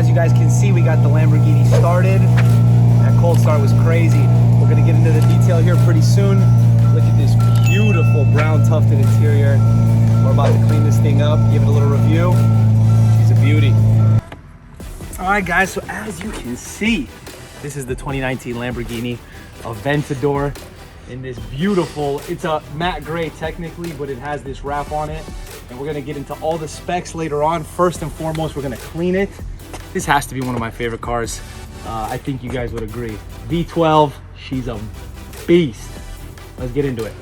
as you guys can see, we got the Lamborghini started. That cold start was crazy. We're gonna get into the detail here pretty soon. Look at this beautiful brown tufted interior. We're about to clean this thing up, give it a little review. She's a beauty. All right, guys, so as you can see, this is the 2019 Lamborghini Aventador in this beautiful, it's a matte gray technically, but it has this wrap on it. And we're gonna get into all the specs later on. First and foremost, we're gonna clean it. This has to be one of my favorite cars. I think you guys would agree. V12, she's a beast. Let's get into it.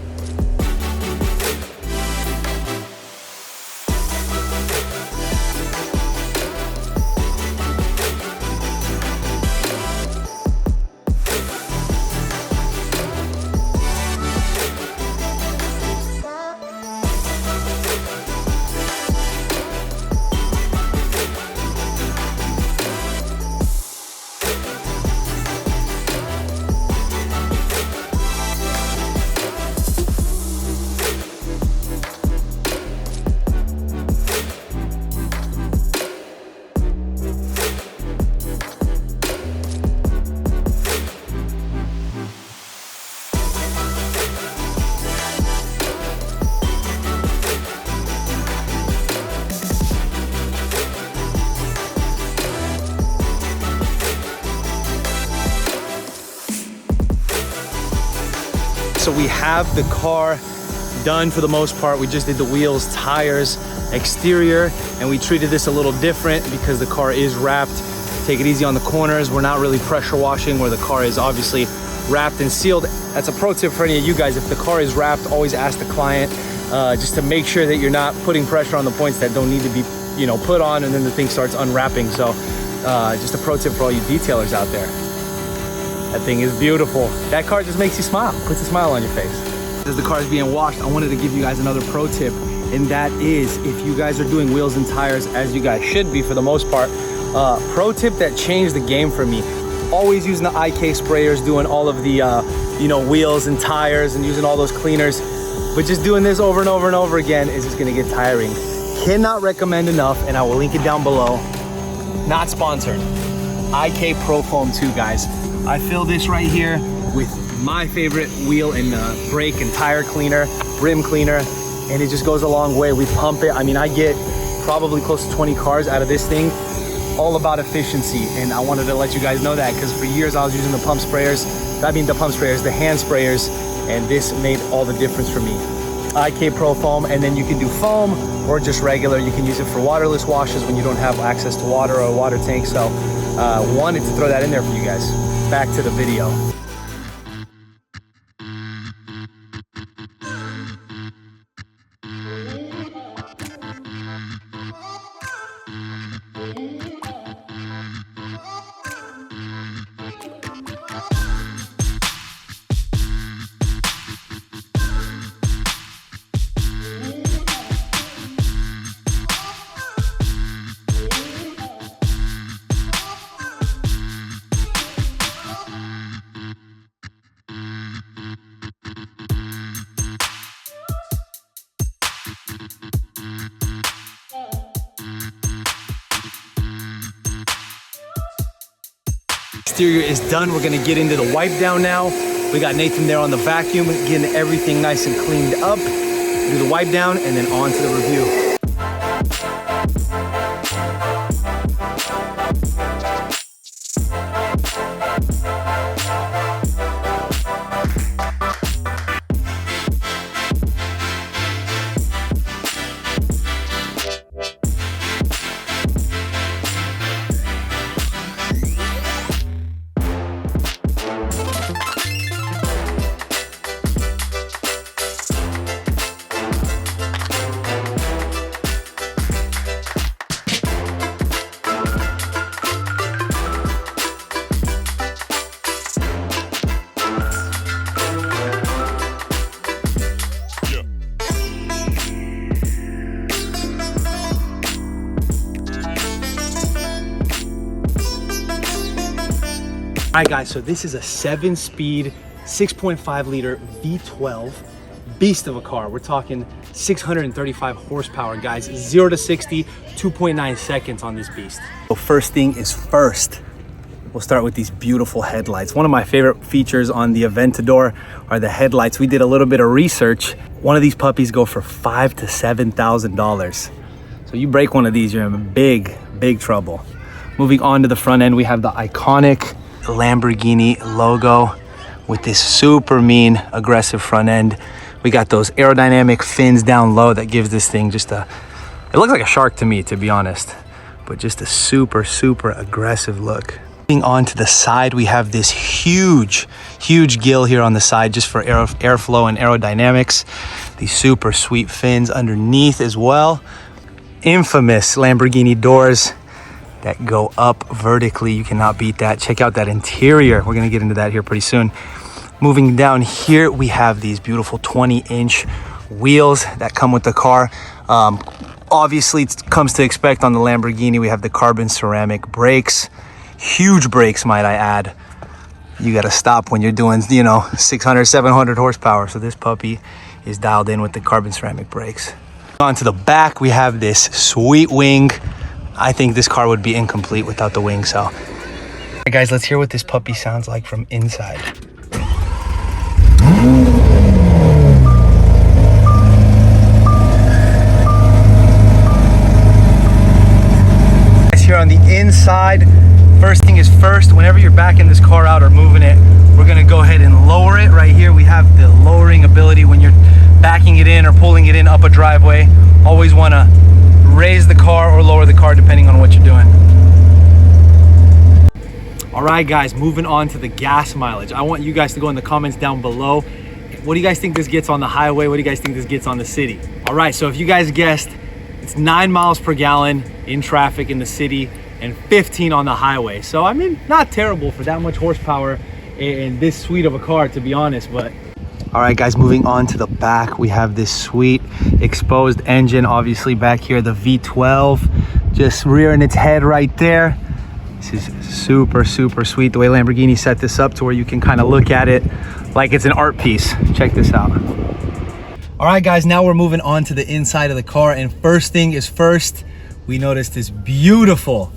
So we have the car done for the most part. We just did the wheels, tires, exterior, and we treated this a little different because the car is wrapped. Take it easy on the corners. We're not really pressure washing where the car is obviously wrapped and sealed. That's a pro tip for any of you guys. If the car is wrapped, always ask the client just to make sure that you're not putting pressure on the points that don't need to be, put on, and then the thing starts unwrapping. So just a pro tip for all you detailers out there. That thing is beautiful. That car just makes you smile, puts a smile on your face. As the car is being washed, I wanted to give you guys another pro tip, and that is if you guys are doing wheels and tires, as you guys should be for the most part, pro tip that changed the game for me. Always using the IK sprayers, doing all of the, wheels and tires and using all those cleaners, but just doing this over and over and over again is just gonna get tiring. Cannot recommend enough, and I will link it down below. Not sponsored. IK Pro Foam 2, guys. I fill this right here with my favorite wheel and brake and tire cleaner, rim cleaner, and it just goes a long way. We pump it. I mean, I get probably close to 20 cars out of this thing. All about efficiency, and I wanted to let you guys know that because for years I was using the hand sprayers, and this made all the difference for me. IK Pro Foam, and then you can do foam or just regular. You can use it for waterless washes when you don't have access to water or a water tank. So wanted to throw that in there for you guys. Back to the video. Exterior is done. We're gonna get into the wipe down now. We got Nathan there on the vacuum, getting everything nice and cleaned up. Do the wipe down and then on to the review. All right, guys, so this is a 7-speed, 6.5 liter V12 beast of a car. We're talking 635 horsepower, guys. 0 to 60, 2.9 seconds on this beast. So first thing is first. We'll start with these beautiful headlights. One of my favorite features on the Aventador are the headlights. We did a little bit of research. One of these puppies go for $5,000 to $7,000. So you break one of these, you're in big, big trouble. Moving on to the front end, we have the iconic Lamborghini logo with this super mean, aggressive front end. We got those aerodynamic fins down low that gives this thing just a, it looks like a shark to me, to be honest, but just a super, super aggressive look. Moving on to the side, we have this huge gill here on the side just for airflow and aerodynamics. These super sweet fins underneath as well. Infamous Lamborghini doors that go up vertically. You cannot beat that. Check out that interior. We're gonna get into that here pretty soon. Moving down here, we have these beautiful 20-inch wheels that come with the car. Obviously, it comes to expect on the Lamborghini. We have the carbon ceramic brakes. Huge brakes, might I add. You gotta stop when you're doing, 600, 700 horsepower. So this puppy is dialed in with the carbon ceramic brakes. On to the back, we have this sweet wing. I think this car would be incomplete without the wing, so. All right, guys, let's hear what this puppy sounds like from inside. Here on the inside, first thing is first, whenever you're backing this car out or moving it, we're gonna go ahead and lower it. Right here, we have the lowering ability when you're backing it in or pulling it in up a driveway. Always wanna raise the car or lower the car depending on what you're doing. All right, guys, moving on to the gas mileage. I want you guys to go in the comments down below. What do you guys think this gets on the highway? What do you guys think this gets on the city? All right, so if you guys guessed, it's 9 miles per gallon in traffic in the city and 15 on the highway. So, I mean, not terrible for that much horsepower in this sweet of a car, to be honest, but. All right, guys, moving on to the back, we have this sweet exposed engine, obviously back here, the V12, just rearing its head right there. This is super, super sweet, the way Lamborghini set this up to where you can kind of look at it like it's an art piece. Check this out. All right, guys, now we're moving on to the inside of the car, and first thing is first, we noticed this beautiful,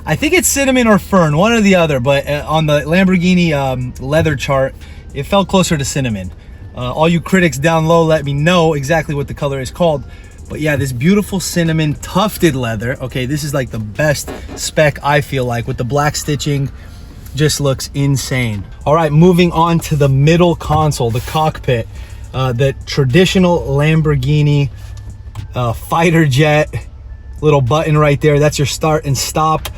I think it's cinnamon or fern, one or the other, but on the Lamborghini leather chart, it felt closer to cinnamon. All you critics down low, let me know exactly what the color is called. But yeah, this beautiful cinnamon tufted leather. Okay, this is like the best spec, I feel like, with the black stitching. Just looks insane. All right, moving on to the middle console, the cockpit. The traditional Lamborghini fighter jet, little button right there. That's your start and stop,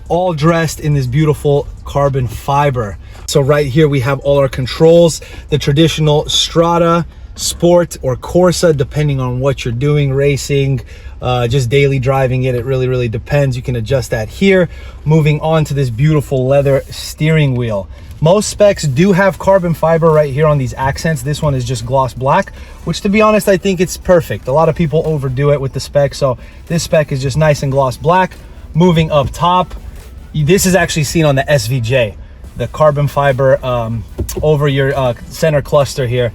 all dressed in this beautiful carbon fiber. So right here we have all our controls, the traditional Strada, Sport, or Corsa, depending on what you're doing, racing, just daily driving it. It really depends. You can adjust that here. Moving on to this beautiful leather steering wheel. Most specs do have carbon fiber right here on these accents. This one is just gloss black, which, to be honest, I think it's perfect. A lot of people overdo it with the spec, so this spec is just nice and gloss black. Moving up top, this is actually seen on the SVJ. The carbon fiber over your center cluster here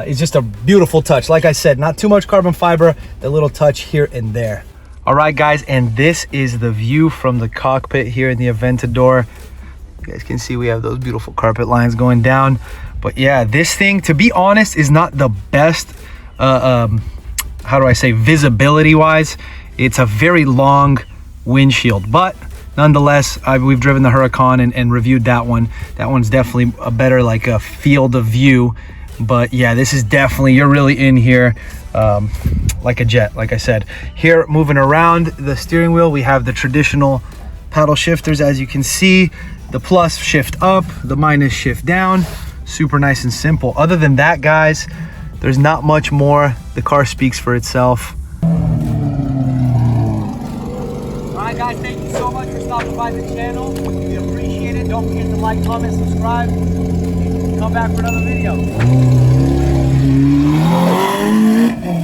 is just a beautiful touch. Like I said, not too much carbon fiber, the little touch here and there. All right, guys, and this is the view from the cockpit here in the Aventador. You guys can see we have those beautiful carpet lines going down. But yeah, this thing, to be honest, is not the best, how do I say, visibility wise. It's a very long windshield, but nonetheless, we've driven the Huracan and reviewed that one. That one's definitely a better, like, a field of view. But yeah, this is definitely, you're really in here like a jet, like I said. Here, moving around the steering wheel, we have the traditional paddle shifters, as you can see. The plus shift up, the minus shift down. Super nice and simple. Other than that, guys, there's not much more. The car speaks for itself. All right, guys, thank you so much for stopping by the channel. We appreciate it. Don't forget to like, comment, subscribe. Come back for another video.